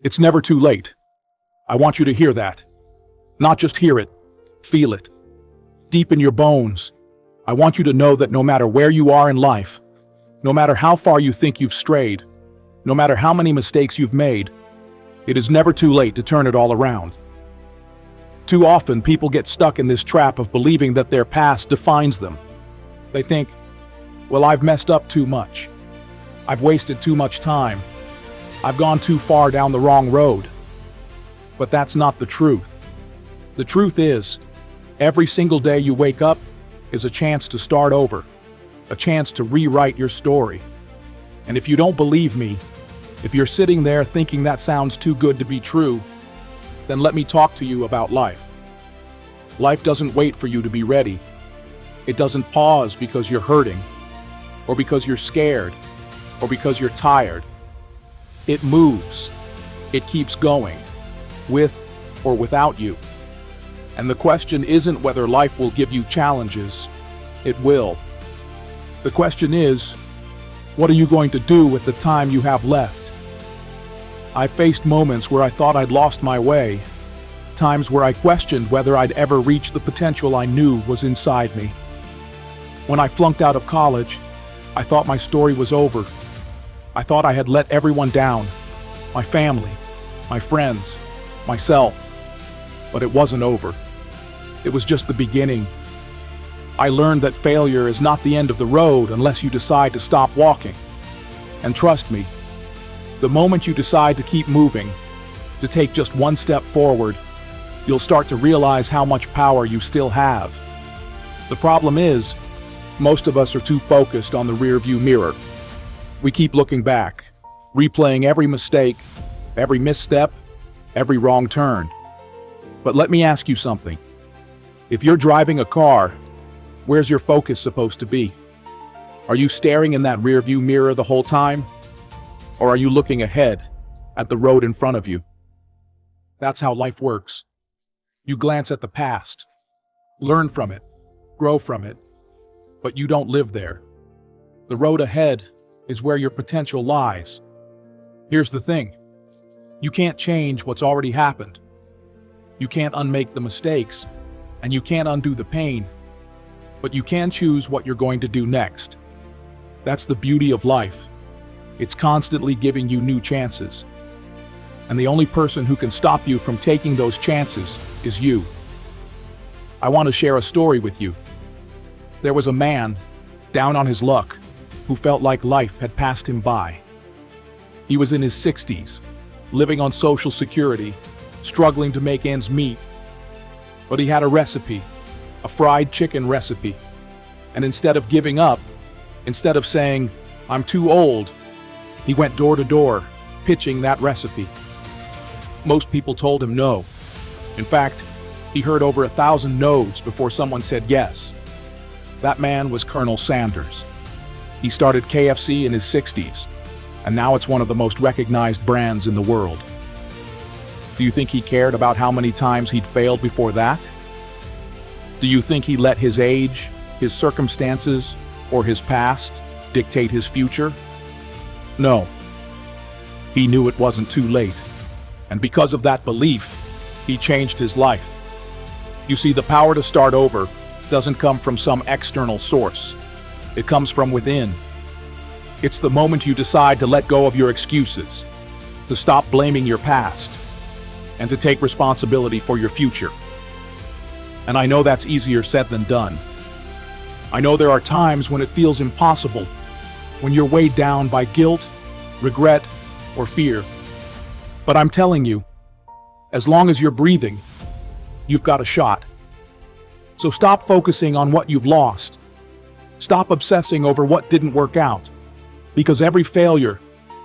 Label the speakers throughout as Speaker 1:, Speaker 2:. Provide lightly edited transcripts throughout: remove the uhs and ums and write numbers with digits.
Speaker 1: It's never too late. I want you to hear that. Not just hear it, feel it. Deep in your bones, I want you to know that no matter where you are in life, no matter how far you think you've strayed, no matter how many mistakes you've made, it is never too late to turn it all around. Too often, people get stuck in this trap of believing that their past defines them. They think, well, I've messed up too much. I've wasted too much time. I've gone too far down the wrong road. But that's not the truth. The truth is, every single day you wake up is a chance to start over, a chance to rewrite your story. And if you don't believe me, if you're sitting there thinking that sounds too good to be true, then let me talk to you about life. Life doesn't wait for you to be ready. It doesn't pause because you're hurting, or because you're scared, or because you're tired. It moves. It keeps going, with or without you. And the question isn't whether life will give you challenges. It will. The question is, what are you going to do with the time you have left? I faced moments where I thought I'd lost my way, times where I questioned whether I'd ever reach the potential I knew was inside me. When I flunked out of college, I thought my story was over. I thought I had let everyone down, my family, my friends, myself. But it wasn't over. It was just the beginning. I learned that failure is not the end of the road unless you decide to stop walking. And trust me, the moment you decide to keep moving, to take just one step forward, you'll start to realize how much power you still have. The problem is, most of us are too focused on the rearview mirror. We keep looking back, replaying every mistake, every misstep, every wrong turn. But let me ask you something. If you're driving a car, where's your focus supposed to be? Are you staring in that rearview mirror the whole time? Or are you looking ahead at the road in front of you? That's how life works. You glance at the past, learn from it, grow from it, but you don't live there. The road ahead is where your potential lies. Here's the thing. You can't change what's already happened. You can't unmake the mistakes, and you can't undo the pain, but you can choose what you're going to do next. That's the beauty of life. It's constantly giving you new chances. And the only person who can stop you from taking those chances is you. I want to share a story with you. There was a man, down on his luck, who felt like life had passed him by. He was in his 60s, living on Social Security, struggling to make ends meet. But he had a recipe, a fried chicken recipe. And instead of giving up, instead of saying, "I'm too old," he went door to door, pitching that recipe. Most people told him no. In fact, he heard over 1,000 no's before someone said yes. That man was Colonel Sanders. He started KFC in his 60s, and now it's one of the most recognized brands in the world. Do you think he cared about how many times he'd failed before that? Do you think he let his age, his circumstances, or his past dictate his future? No. He knew it wasn't too late, and because of that belief, he changed his life. You see, the power to start over doesn't come from some external source. It comes from within. It's the moment you decide to let go of your excuses, to stop blaming your past, and to take responsibility for your future. And I know that's easier said than done. I know there are times when it feels impossible, when you're weighed down by guilt, regret, or fear. But I'm telling you, as long as you're breathing, you've got a shot. So stop focusing on what you've lost. Stop obsessing over what didn't work out. Because every failure,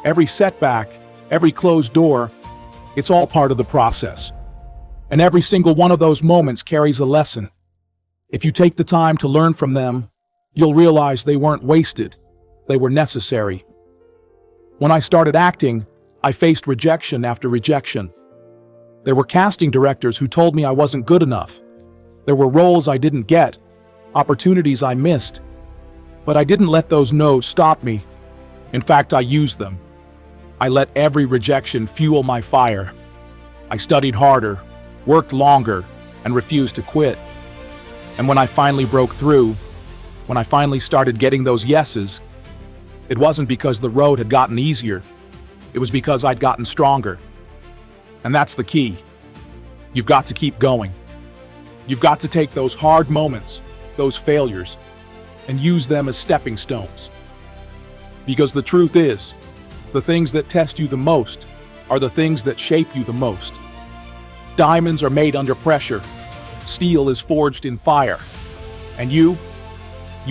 Speaker 1: every setback, every closed door, it's all part of the process. And every single one of those moments carries a lesson. If you take the time to learn from them, you'll realize they weren't wasted. They were necessary. When I started acting, I faced rejection after rejection. There were casting directors who told me I wasn't good enough. There were roles I didn't get, opportunities I missed. But I didn't let those no's stop me. In fact, I used them. I let every rejection fuel my fire. I studied harder, worked longer, and refused to quit. And when I finally broke through, when I finally started getting those yeses, it wasn't because the road had gotten easier. It was because I'd gotten stronger. And that's the key. You've got to keep going. You've got to take those hard moments, those failures, and use them as stepping stones. Because the truth is, the things that test you the most are the things that shape you the most. Diamonds are made under pressure. Steel is forged in fire. And you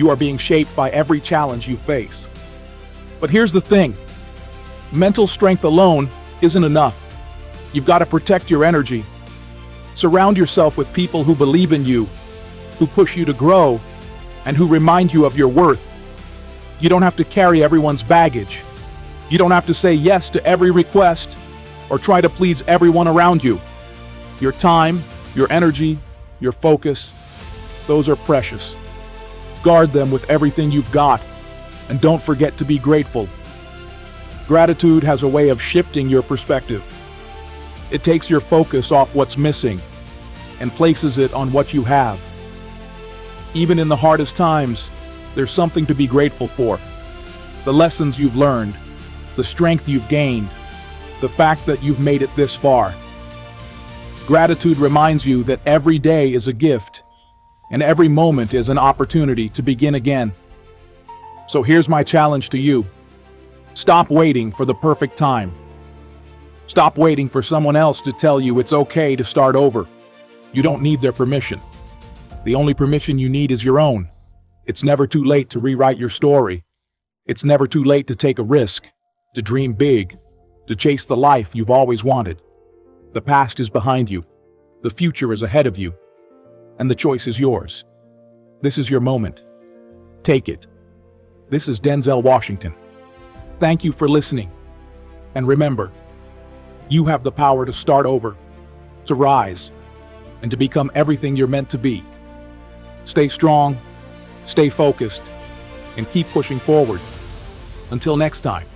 Speaker 1: are being shaped by every challenge you face. But here's the thing. Mental strength alone isn't enough. You've got to protect your energy. Surround yourself with people who believe in you, who push you to grow, and who remind you of your worth. You don't have to carry everyone's baggage. You don't have to say yes to every request or try to please everyone around you. Your time, your energy, your focus, those are precious. Guard them with everything you've got, and don't forget to be grateful. Gratitude has a way of shifting your perspective. It takes your focus off what's missing and places it on what you have. Even in the hardest times, there's something to be grateful for. The lessons you've learned, the strength you've gained, the fact that you've made it this far. Gratitude reminds you that every day is a gift, and every moment is an opportunity to begin again. So here's my challenge to you. Stop waiting for the perfect time. Stop waiting for someone else to tell you it's okay to start over. You don't need their permission. The only permission you need is your own. It's never too late to rewrite your story. It's never too late to take a risk, to dream big, to chase the life you've always wanted. The past is behind you. The future is ahead of you. And the choice is yours. This is your moment. Take it. This is Denzel Washington. Thank you for listening. And remember, you have the power to start over, to rise, and to become everything you're meant to be. Stay strong, stay focused, and keep pushing forward. Until next time.